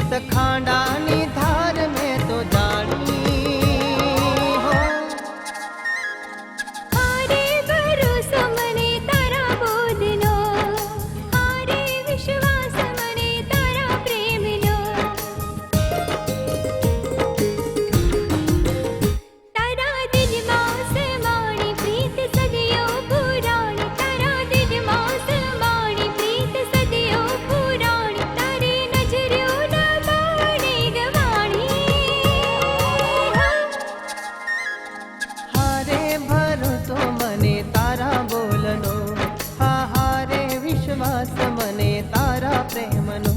प्रीत खांडानी धार में तो जानी हो। हारे भरोसा मने तारा बोधनो, हारे विश्वास मने तारा प्रेमनो। तारा दिल मां समाणी प्रीत सदियो पुराणी, तारा दिल मां समाणी प्रीत सदियो पुराणी। तारी नजरियो न बाणी गवाणी। हारे भरोसो मने तारा बोलनो, हा हारे विश्वास मने तारा प्रेमनो।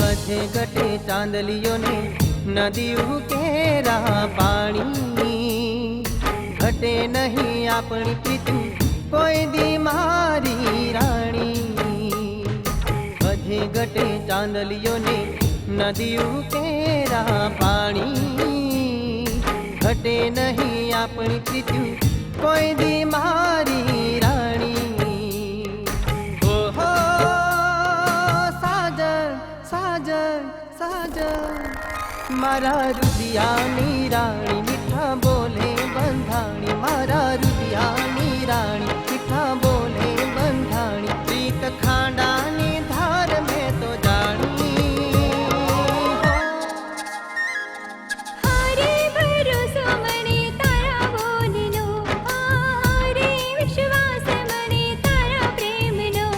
वजे गटे चांदलियों ने नदियों केरा पानी, घटे नहीं अपनी प्रीति कोई दी मारी रानी। वजे गटे चांदलियों ने नदियों केरा पानी, घटे नहीं अपनी प्रीति कोई दी मारी रानी। ओहो साजन साजन साजन मारा रुदियानी राणी, मीठा बोले बंधाणी। मारा रुदियानी राणी, मीठा बोले बंधाणी। प्रीत खांडानी धार में तो जानी हो। हारे भरोसा मने तारा बोलनो, हारे विश्वास मने तारा प्रेमनो।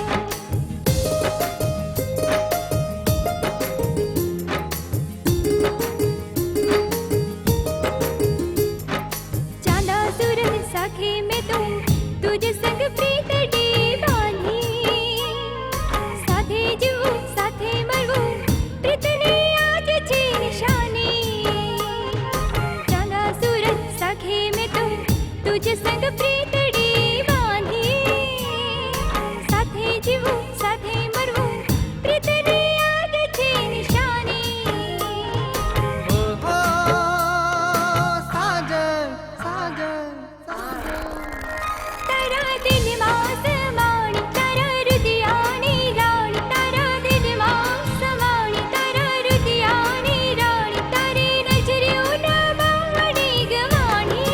चांदा सूरज साखे में तो तुझ संग प्रीत डी बांधी। साथे जीवू साथे मरवू प्रीतनी आज छे निशानी। चांदा सूरज साखे में तो तुझ संग प्रीत डी बांधी। साथे जीवू साथे मरवू प्रीतनी आज छे निशानी। ओहो साजन साजन साजन तारा दिल मां समाणी, तारा रुदियानी राणी। तारा दिल मां समाणी, तारा रुदियानी राणी। तारी नजरियो न बाणी गवाणी।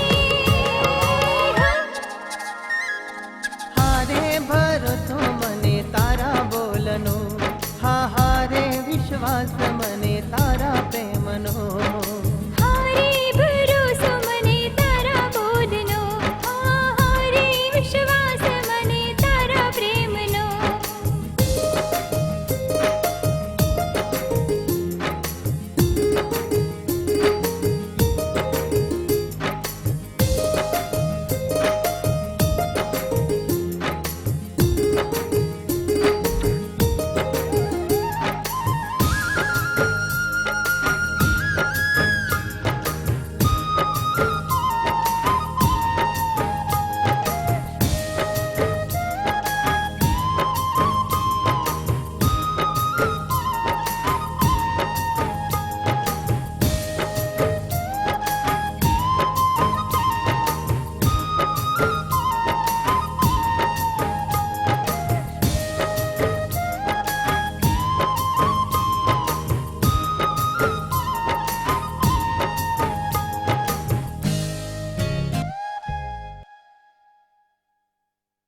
हारे भरोसो मने तारा बोलनो, हा हारे विश्वास